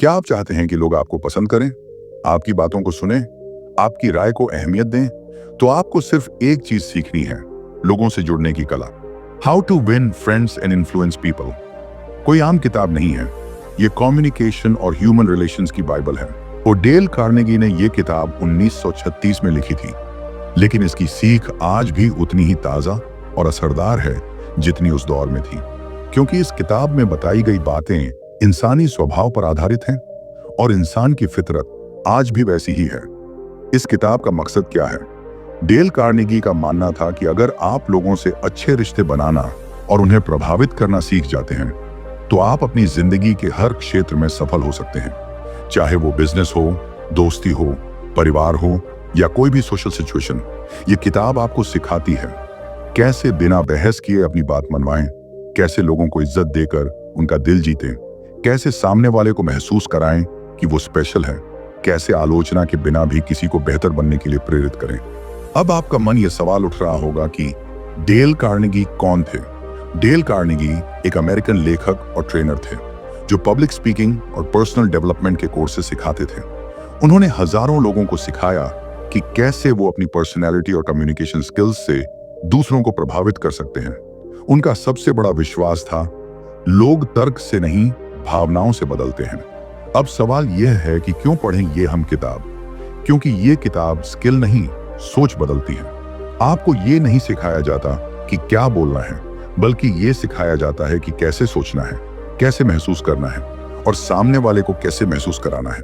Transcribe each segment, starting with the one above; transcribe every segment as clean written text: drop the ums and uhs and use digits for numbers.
क्या आप चाहते हैं कि लोग आपको पसंद करें, आपकी बातों को सुने, आपकी राय को अहमियत दें? तो आपको सिर्फ एक चीज सीखनी है, लोगों से जुड़ने की कला। How to win friends and influence people कोई आम किताब नहीं है, ये कम्युनिकेशन और ह्यूमन रिलेशंस की बाइबल है। और डेल कार्नेगी ने यह किताब 1936 में लिखी थी, लेकिन इसकी सीख आज भी उतनी ही ताजा और असरदार है जितनी उस दौर में थी, क्योंकि इस किताब में बताई गई बातें इंसानी स्वभाव पर आधारित हैं और इंसान की फितरत आज भी वैसी ही है। इस किताब का मकसद क्या है? डेल कार्नेगी का मानना था कि अगर आप लोगों से अच्छे रिश्ते बनाना और उन्हें प्रभावित करना सीख जाते हैं तो आप अपनी जिंदगी के हर क्षेत्र में सफल हो सकते हैं, चाहे वो बिजनेस हो, दोस्ती हो, परिवार हो या कोई भी सोशल सिचुएशन। ये किताब आपको सिखाती है कैसे बिना बहस किए अपनी बात मनवाएं, कैसे लोगों को इज्जत देकर उनका दिल जीतें, कैसे सामने वाले को महसूस कराएं कि वो स्पेशल है, कैसे आलोचना के बिना भी किसी को बेहतर बनने के लिए प्रेरित करें। अब आपका मन ये सवाल उठ रहा होगा कि डेल कार्नेगी कौन थे? डेल कार्नेगी एक अमेरिकन लेखक और ट्रेनर थे जो पब्लिक स्पीकिंग और पर्सनल डेवलपमेंट के कोर्सेज सिखाते थे। उन्होंने हजारों लोगों को सिखाया कि कैसे वो अपनी पर्सनैलिटी और कम्युनिकेशन स्किल्स से दूसरों को प्रभावित कर सकते हैं। उनका सबसे बड़ा विश्वास था, लोग तर्क से नहीं भावनाओं से बदलते हैं। अब सवाल यह है कि क्यों पढ़ें ये हम किताब? क्योंकि ये किताब स्किल नहीं, सोच बदलती है। आपको ये नहीं सिखाया जाता कि क्या बोलना है, बल्कि ये सिखाया जाता है कि कैसे सोचना है, कैसे महसूस करना है और सामने वाले को कैसे महसूस कराना है।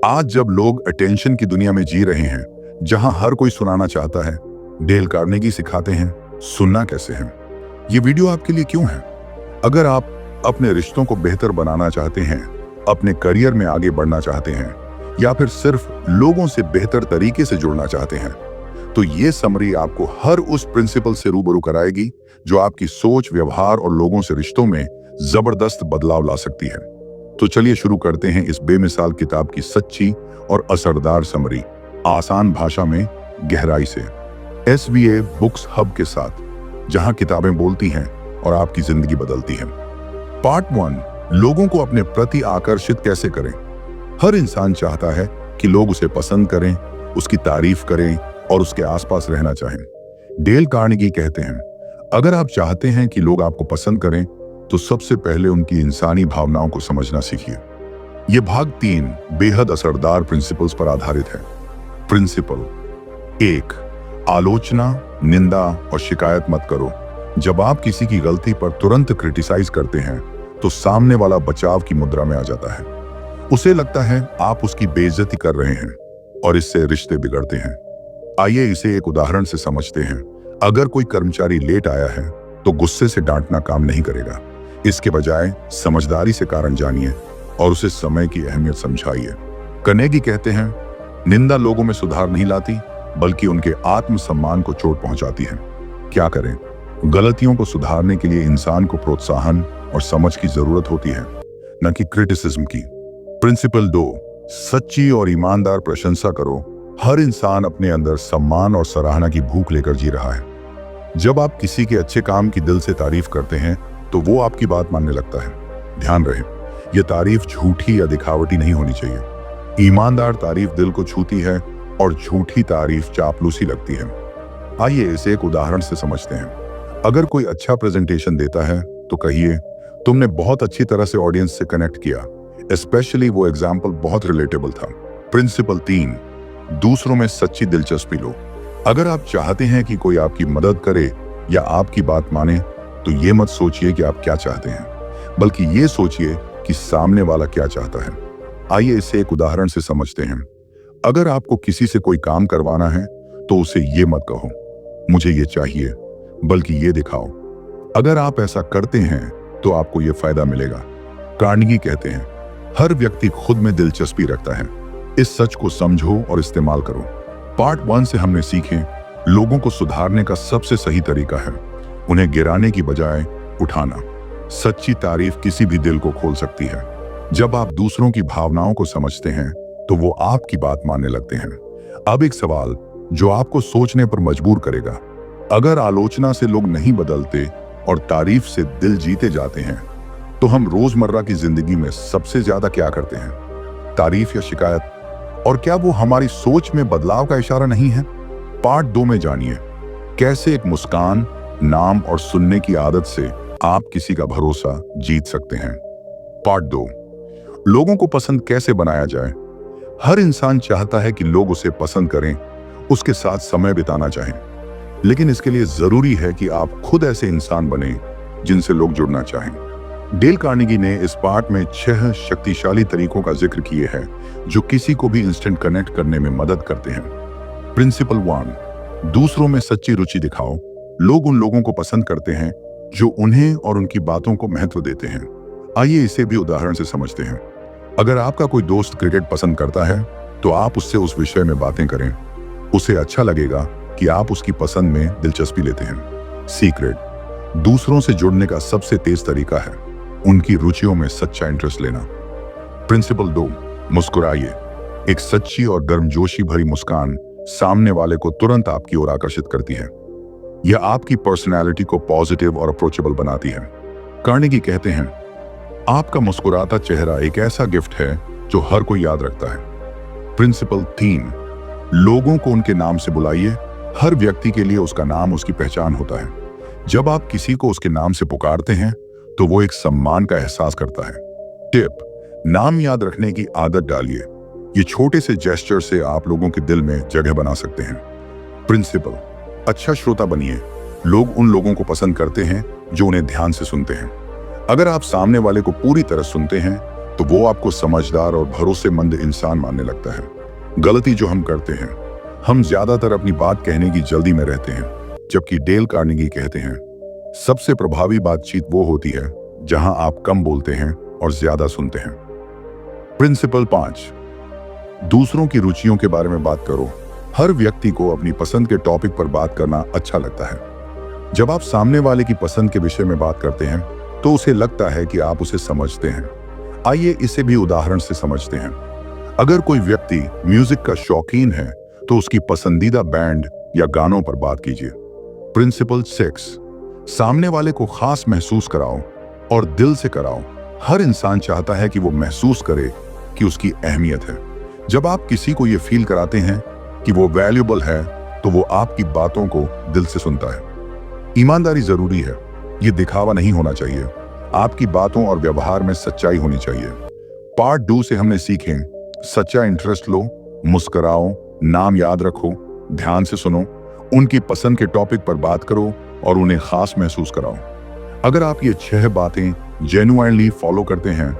आज जब लोग अटेंशन की दुनिया में जी रहे हैं, जहां हर कोई सुनाना चाहता है, डेल कार्नेगी सिखाते हैं सुनना कैसे है। ये वीडियो आपके लिए क्यों है? अगर आप अपने रिश्तों को बेहतर बनाना चाहते हैं, अपने करियर में आगे बढ़ना चाहते हैं या फिर सिर्फ लोगों से बेहतर तरीके से जुड़ना चाहते हैं, तो ये समरी आपको हर उस प्रिंसिपल से रूबरू कराएगी जो आपकी सोच, व्यवहार और लोगों से रिश्तों में जबरदस्त बदलाव ला सकती है। तो चलिए शुरू करते हैं इस बेमिसाल किताब की सच्ची और असरदार समरी, आसान भाषा में गहराई से। SVA बुक्स हब के साथ, जहां किताबें बोलती हैं और आपकी जिंदगी बदलती हैं। पार्ट 1, लोगों को अपने प्रति आकर्षित कैसे करें। हर इंसान चाहता है कि लोग उसे पसंद करें, उसकी तारीफ करें और उसके आसपास रहना चाहें। डेल कार्नेगी कहते हैं, अगर आप चाहते हैं कि लोग आपको पसंद करें तो सबसे पहले उनकी इंसानी भावनाओं को समझना सीखिए। यह भाग 3 बेहद असरदार प्रिंसिपल्स पर आधारित है। प्रिंसिपल 1, आलोचना, निंदा और शिकायत मत करो। जब आप किसी की गलती पर तुरंत क्रिटिसाइज करते हैं तो सामने वाला बचाव की मुद्रा में आ जाता है। उसे लगता है आप उसकी बेइज्जती कर रहे हैं और इससे रिश्ते बिगड़ते हैं। आइए इसे एक उदाहरण से समझते हैं। अगर कोई कर्मचारी लेट आया है तो गुस्से से डांटना काम नहीं करेगा। इसके बजाय समझदारी से कारण जानिए और उसे समय की अहमियत समझाइए। कार्नेगी कहते हैं, निंदा लोगों में सुधार नहीं लाती, बल्कि उनके आत्मसम्मान को चोट पहुंचाती है। क्या करें? गलतियों को सुधारने के लिए इंसान को प्रोत्साहन और समझ की जरूरत होती है, न कि क्रिटिसिज्म की। प्रिंसिपल 2, सच्ची और ईमानदार प्रशंसा करो। हर इंसान अपने अंदर सम्मान और सराहना की भूख लेकर जी रहा है। जब आप किसी के अच्छे काम की दिल से तारीफ करते हैं तो वो आपकी बात मानने लगता है। ध्यान रहे, यह तारीफ झूठी या दिखावटी नहीं होनी चाहिए। ईमानदार तारीफ दिल को छूती है और झूठी तारीफ चापलूसी लगती है। आइए इसे एक उदाहरण से समझते हैं। अगर कोई अच्छा प्रेजेंटेशन देता है तो कहिए, तुमने बहुत अच्छी तरह से ऑडियंस से कनेक्ट किया। स्पेशली वो एग्जाम्पल बहुत रिलेटेबल था। प्रिंसिपल 3, दूसरों में सच्ची दिलचस्पी लो। अगर आप चाहते हैं कि कोई आपकी मदद करे या आपकी बात माने तो ये मत सोचिए कि आप क्या चाहते हैं, बल्कि ये सोचिए कि सामने वाला क्या चाहता है। आइए इसे एक उदाहरण से समझते हैं। अगर आपको किसी से कोई काम करवाना है तो उसे ये मत कहो, मुझे ये चाहिए, बल्कि ये दिखाओ, अगर आप ऐसा करते हैं तो आपको ये फायदा मिलेगा। कार्नेगी कहते हैं, हर व्यक्ति खुद में दिलचस्पी रखता है। इस सच को समझो और इस्तेमाल करो। पार्ट 1 से हमने सीखे, लोगों को सुधारने का सबसे सही तरीका है उन्हें गिराने की बजाय उठाना। सच्ची तारीफ किसी भी दिल को खोल सकती है। जब आप दूसरों की भावनाओं को समझते हैं तो वो आपकी बात मानने लगते हैं। अब एक सवाल जो आपको सोचने पर मजबूर करेगा, अगर आलोचना से लोग नहीं बदलते और तारीफ से दिल जीते जाते हैं तो हम रोजमर्रा की जिंदगी में सबसे ज्यादा क्या करते हैं? तारीफ या शिकायत? और क्या वो हमारी सोच में बदलाव का इशारा नहीं है? पार्ट 2 में जानिए कैसे एक मुस्कान, नाम और सुनने की आदत से आप किसी का भरोसा जीत सकते हैं। पार्ट 2, लोगों को पसंद कैसे बनाया जाए। हर इंसान चाहता है कि लोग उसे पसंद करें, उसके साथ समय बिताना चाहें, लेकिन इसके लिए जरूरी है कि आप खुद ऐसे इंसान बने जिनसे लोग जुड़ना चाहें। डेल कार्नेगी ने इस पार्ट में 6 शक्तिशाली तरीकों का जिक्र किए हैं जो किसी को भी इंस्टेंट कनेक्ट करने में मदद करते हैं। प्रिंसिपल 1, दूसरों में सच्ची रुचि दिखाओ। लोग उन लोगों को पसंद करते हैं जो उन्हें और उनकी बातों को महत्व देते हैं। आइए इसे भी उदाहरण से समझते हैं। अगर आपका कोई दोस्त क्रिकेट पसंद करता है तो आप उससे उस विषय में बातें करें। उसे अच्छा लगेगा कि आप उसकी पसंद में दिलचस्पी लेते हैं। सीक्रेट, दूसरों से जुड़ने का सबसे तेज तरीका है उनकी रुचियों में सच्चा इंटरेस्ट लेना। प्रिंसिपल 2, मुस्कुराइए। एक सच्ची और गर्मजोशी भरी मुस्कान सामने वाले को तुरंत आपकी ओर आकर्षित करती है। यह आपकी पर्सनैलिटी को पॉजिटिव और अप्रोचेबल बनाती है। कार्नेगी कहते हैं, आपका मुस्कुराता चेहरा एक ऐसा गिफ्ट है जो हर कोई याद रखता है। प्रिंसिपल 3, लोगों को उनके नाम से बुलाइए। हर व्यक्ति के लिए उसका नाम उसकी पहचान होता है। जब आप किसी को उसके नाम से पुकारते हैं तो वो एक सम्मान का एहसास करता है। टिप, नाम याद रखने की आदत डालिए। ये छोटे से जेस्चर से आप लोगों के दिल में जगह बना सकते हैं। प्रिंसिपल, अच्छा श्रोता बनिए। लोग उन लोगों को पसंद करते हैं जो उन्हें ध्यान से सुनते हैं। अगर आप सामने वाले को पूरी तरह सुनते हैं तो वो आपको समझदार और भरोसेमंद इंसान मानने लगता है। गलती जो हम करते हैं, हम ज्यादातर अपनी बात कहने की जल्दी में रहते हैं, जबकि डेल कार्नेगी कहते हैं, सबसे प्रभावी बातचीत वो होती है जहां आप कम बोलते हैं और ज्यादा सुनते हैं। प्रिंसिपल 5, दूसरों की रुचियों के बारे में बात करो। हर व्यक्ति को अपनी पसंद के टॉपिक पर बात करना अच्छा लगता है। जब आप सामने वाले की पसंद के विषय में बात करते हैं तो उसे लगता है कि आप उसे समझते हैं। आइए इसे भी उदाहरण से समझते हैं। अगर कोई व्यक्ति म्यूजिक का शौकीन है तो उसकी पसंदीदा बैंड या गानों पर बात कीजिए। प्रिंसिपल 6, सामने वाले को खास महसूस कराओ और दिल से कराओ। हर इंसान चाहता है कि वो महसूस करे कि उसकी अहमियत है। जब आप किसी को ये फील कराते हैं कि वो वैल्यूएबल है तो वो आपकी बातों को दिल से सुनता है। ईमानदारी जरूरी है, ये दिखावा नहीं होना चाहिए। आपकी बातों और व्यवहार में सच्चाई होनी चाहिए। पार्ट 2 से हमने सीखे, सच्चा इंटरेस्ट लो, मुस्कुराओ, नाम याद रखो, ध्यान से सुनो, उनकी पसंद के टॉपिक पर बात करो और उन्हें खास महसूस कराओ। अगर आप ये 6 बातें जेन्युइनली फॉलो करते हैं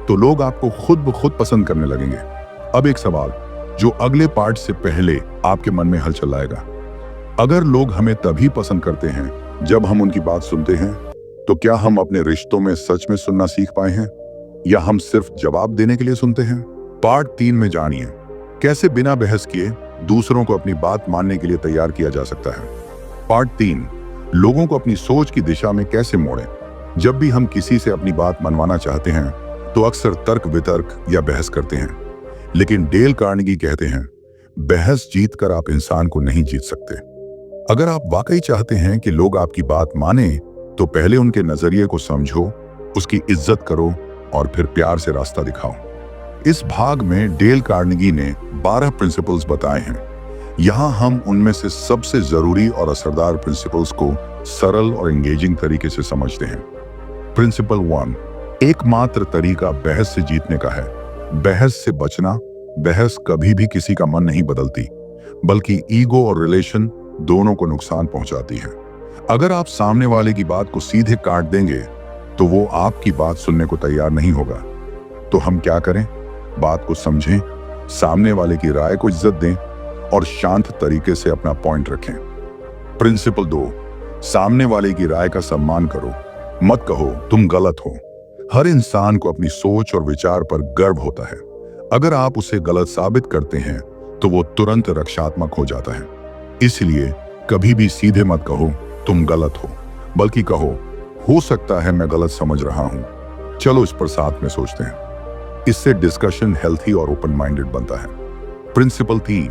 तो लोग आपको खुद ब खुद पसंद करने लगेंगे। अब एक सवाल जो अगले पार्ट से पहले आपके मन में हलचल लाएगा, अगर लोग हमें तभी पसंद करते हैं जब हम उनकी बात सुनते हैं, तो क्या हम अपने रिश्तों में सच में सुनना सीख पाए हैं या हम सिर्फ जवाब देने के लिए सुनते हैं? पार्ट 3 में जानिए कैसे बिना बहस किए दूसरों को अपनी बात मानने के लिए तैयार किया जा सकता है। पार्ट 3, लोगों को अपनी सोच की दिशा में कैसे मोड़ें। जब भी हम किसी से अपनी बात मनवाना चाहते हैं तो अक्सर तर्क वितर्क या बहस करते हैं, लेकिन डेल कार्नेगी कहते हैं, बहस जीतकर आप इंसान को नहीं जीत सकते। अगर आप वाकई चाहते हैं कि लोग आपकी बात माने तो पहले उनके नजरिए को समझो, उसकी इज्जत करो और फिर प्यार से रास्ता दिखाओ। इस भाग में डेल कार्नेगी ने 12 प्रिंसिपल्स बताए हैं। यहाँ हम उनमें से सबसे जरूरी और असरदार प्रिंसिपल्स को सरल और एंगेजिंग तरीके से समझते हैं। प्रिंसिपल 1, एकमात्र तरीका बहस से जीतने का है बहस से बचना। बहस कभी भी किसी का मन नहीं बदलती, बल्कि ईगो और रिलेशन दोनों को नुकसान पहुंचाती है। अगर आप सामने वाले की बात को सीधे काट देंगे तो वो आपकी बात सुनने को तैयार नहीं होगा। तो हम क्या करें? बात को समझें, सामने वाले की राय को इज्जत दें और शांत तरीके से अपना पॉइंट रखें। प्रिंसिपल 2, सामने वाले की राय का सम्मान करो। मत कहो तुम गलत हो। हर इंसान को अपनी सोच और विचार पर गर्व होता है। अगर आप उसे गलत साबित करते हैं तो वो तुरंत रक्षात्मक हो जाता है। इसलिए कभी भी सीधे मत कहो तुम गलत हो, बल्कि कहो हो सकता है मैं गलत समझ रहा हूं, चलो इस पर साथ में सोचते हैं। इससे डिस्कशन हेल्थी और ओपन माइंडेड बनता है। प्रिंसिपल 3,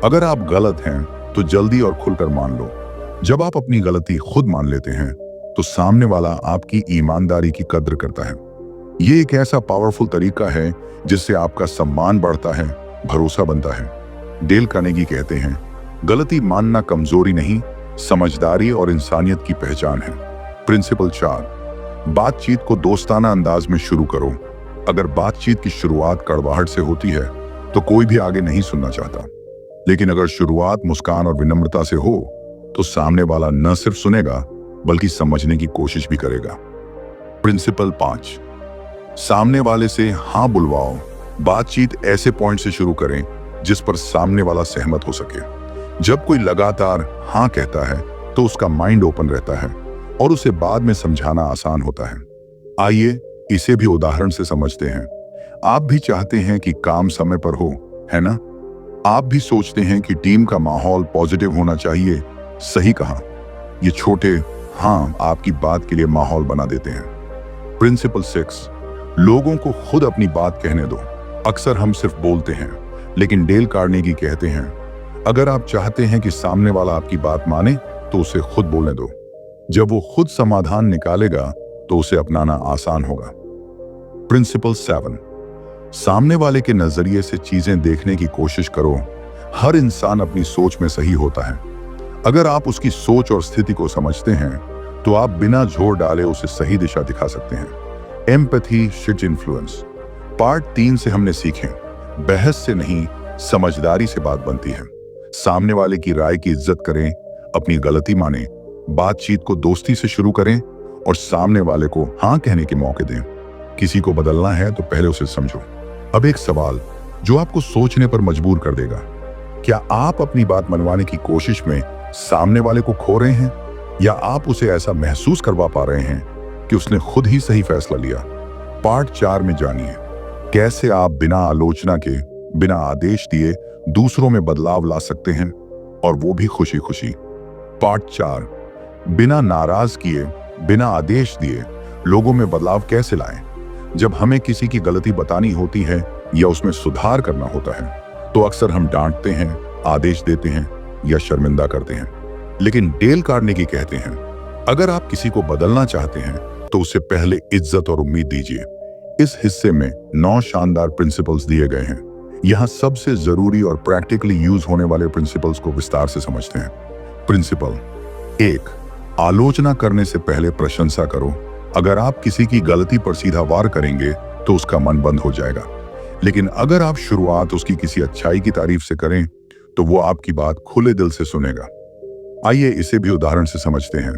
अगर आप गलत हैं तो जल्दी और खुलकर मान लो। जब आप अपनी गलती खुद मान लेते हैं तो सामने वाला आपकी ईमानदारी की कद्र करता है। ये एक ऐसा पावरफुल तरीका है जिससे आपका सम्मान बढ़ता है, भरोसा बनता है। डेल कार्नेगी कहते हैं, गलती मानना कमजोरी नहीं, समझदारी और इंसानियत की पहचान है। प्रिंसिपल 4, बातचीत को दोस्ताना अंदाज में शुरू करो। अगर बातचीत की शुरुआत कड़वाहट से होती है तो कोई भी आगे नहीं सुनना चाहता, लेकिन अगर शुरुआत मुस्कान और विनम्रता से हो तो सामने वाला न सिर्फ सुनेगा बल्कि समझने की कोशिश भी करेगा। प्रिंसिपल 5, सामने वाले से हाँ बुलवाओ। बातचीत ऐसे पॉइंट से शुरू करें जिस पर सामने वाला सहमत हो सके। जब कोई लगातार हाँ कहता है तो उसका माइंड ओपन रहता है और उसे बाद में समझाना आसान होता है। आइए इसे भी उदाहरण से समझते हैं। आप भी चाहते हैं कि काम समय पर हो, है ना? आप भी सोचते हैं कि टीम का माहौल पॉजिटिव होना चाहिए। सही कहा, ये छोटे हाँ आपकी बात के लिए माहौल बना देते हैं। प्रिंसिपल 6, लोगों को खुद अपनी बात कहने दो। अक्सर हम सिर्फ बोलते हैं, लेकिन डेल कार्नेगी कहते हैं, अगर आप चाहते हैं कि सामने वाला आपकी बात माने तो उसे खुद बोलने दो। जब वो खुद समाधान निकालेगा तो उसे अपनाना आसान होगा। प्रिंसिपल 7, सामने वाले के नजरिए से चीजें देखने की कोशिश करो। हर इंसान अपनी सोच में सही होता है। अगर आप उसकी सोच और स्थिति को समझते हैं तो आप बिना जोर डाले उसे सही दिशा दिखा सकते हैं। Empathy shit influence. पार्ट 3 से हमने सीखे, बहस से नहीं समझदारी से बात बनती है। सामने वाले की राय की इज्जत करें, अपनी गलती माने, बातचीत को दोस्ती से शुरू करें और सामने वाले को हाँ कहने के मौके दें। किसी को बदलना है तो पहले उसे समझो। अब एक सवाल जो आपको सोचने पर मजबूर कर देगा, क्या आप अपनी बात मनवाने की कोशिश में सामने वाले को खो रहे हैं या आप उसे ऐसा महसूस करवा पा रहे हैं कि उसने खुद ही सही फैसला लिया? पार्ट 4 में जानिए कैसे आप बिना आलोचना के, बिना आदेश दिए दूसरों में बदलाव ला सकते हैं, और वो भी खुशी खुशी। पार्ट 4, बिना नाराज किए, बिना आदेश दिए लोगों में बदलाव कैसे लाएं? जब हमें किसी की गलती बतानी होती है या उसमें सुधार करना होता है तो अक्सर हम डांटते हैं, आदेश देते हैं या शर्मिंदा करते हैं। लेकिन डेल कार्नेगी कहते हैं, अगर आप किसी को बदलना चाहते हैं तो उससे पहले इज्जत और उम्मीद दीजिए। इस हिस्से में 9 शानदार प्रिंसिपल्स दिए गए हैं। यहाँ सबसे जरूरी और प्रैक्टिकली यूज होने वाले प्रिंसिपल्स को विस्तार से समझते हैं। प्रिंसिपल 1, आलोचना करने से पहले प्रशंसा करो। अगर आप किसी की गलती पर सीधा वार करेंगे तो उसका मन बंद हो जाएगा, लेकिन अगर आप शुरुआत उसकी किसी अच्छाई की तारीफ से करें तो वो आपकी बात खुले दिल से सुनेगा। आइए इसे भी उदाहरण से समझते हैं।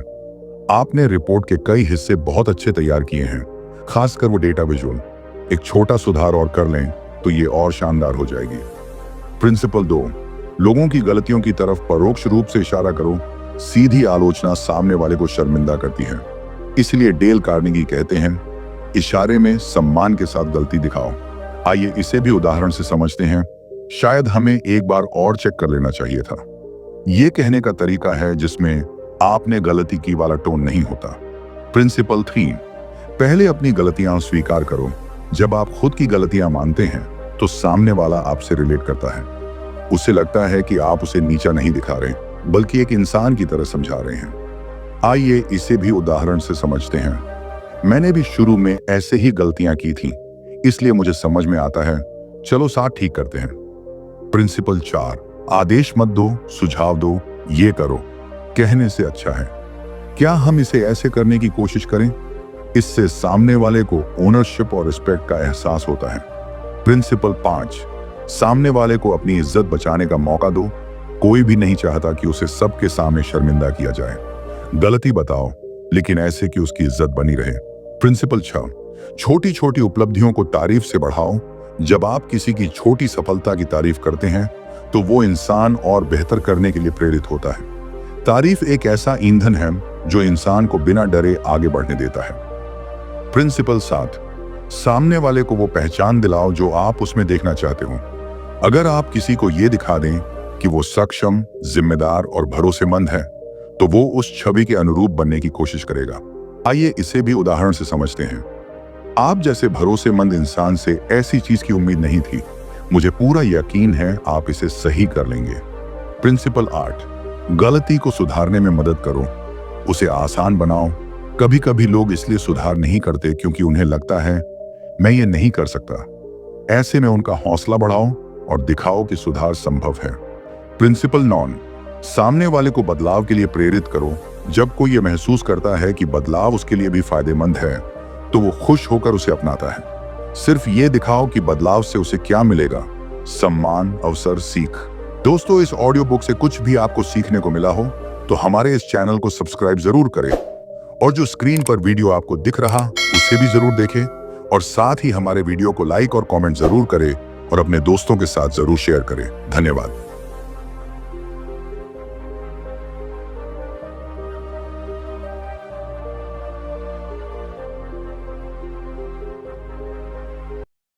आपने रिपोर्ट के कई हिस्से बहुत अच्छे तैयार किए हैं, खासकर वो डेटा विजुअल। एक छोटा सुधार और कर लें तो ये और शानदार हो जाएगी। प्रिंसिपल 2, लोगों की गलतियों की तरफ परोक्ष रूप से इशारा करो। सीधी आलोचना सामने वाले को शर्मिंदा करती है, इसलिए डेल कार्नेगी कहते हैं, इशारे में सम्मान के साथ गलती दिखाओ। आइए इसे भी उदाहरण से समझते हैं। शायद हमें एक बार और चेक कर लेना चाहिए था। ये कहने का तरीका है जिसमें आपने गलती की वाला टोन नहीं होता। प्रिंसिपल 3, पहले अपनी गलतियां स्वीकार करो। जब आप खुद की गलतियां मानते हैं तो सामने वाला आपसे रिलेट करता है। उसे लगता है कि आप उसे नीचा नहीं दिखा रहे बल्कि एक इंसान की तरह समझा रहे हैं। आइए इसे भी उदाहरण से समझते हैं। मैंने भी शुरू में ऐसे ही गलतियां की थी, इसलिए मुझे समझ में आता है, चलो साथ ठीक करते हैं। प्रिंसिपल 4, आदेश मत दो, सुझाव दो। ये करो कहने से अच्छा है, क्या हम इसे ऐसे करने की कोशिश करें? इससे सामने वाले को ओनरशिप और रिस्पेक्ट का एहसास होता है। प्रिंसिपल 5, सामने वाले को अपनी इज्जत बचाने का मौका दो। कोई भी नहीं चाहता कि उसे सबके सामने शर्मिंदा किया जाए। गलती बताओ, लेकिन ऐसे कि उसकी इज्जत बनी रहे। प्रिंसिपल 6, छोटी छोटी उपलब्धियों को तारीफ से बढ़ाओ। जब आप किसी की छोटी सफलता की तारीफ करते हैं तो वो इंसान और बेहतर करने के लिए प्रेरित होता है। तारीफ एक ऐसा ईंधन है जो इंसान को बिना डरे आगे बढ़ने देता है। प्रिंसिपल 7, सामने वाले को वो पहचान दिलाओ जो आप उसमें देखना चाहते हो। अगर आप किसी को ये दिखा दें कि वो सक्षम, जिम्मेदार और भरोसेमंद है तो वो उस छवि के अनुरूप बनने की कोशिश करेगा। आइए इसे भी उदाहरण से समझते हैं। आप जैसे भरोसेमंद इंसान से ऐसी चीज की उम्मीद नहीं थी। मुझे पूरा यकीन है आप इसे सही कर लेंगे। प्रिंसिपल 8, गलती को सुधारने में मदद करो, उसे आसान बनाओ। कभी कभी लोग इसलिए सुधार नहीं करते क्योंकि उन्हें लगता है मैं ये नहीं कर सकता। ऐसे में उनका हौसला बढ़ाओ और दिखाओ कि सुधार संभव है। प्रिंसिपल नॉन, सामने वाले को बदलाव के लिए प्रेरित करो। जब कोई ये महसूस करता है कि बदलाव उसके लिए भी फायदेमंद है तो वो खुश होकर उसे अपनाता है। सिर्फ ये दिखाओ कि बदलाव से उसे क्या मिलेगा, सम्मान, अवसर, सीख। दोस्तों, इस ऑडियो बुक से कुछ भी आपको सीखने को मिला हो तो हमारे इस चैनल को सब्सक्राइब जरूर करें और जो स्क्रीन पर वीडियो आपको दिख रहा उसे भी जरूर देखें और साथ ही हमारे वीडियो को लाइक और कमेंट जरूर करें और अपने दोस्तों के साथ जरूर शेयर करें। धन्यवाद।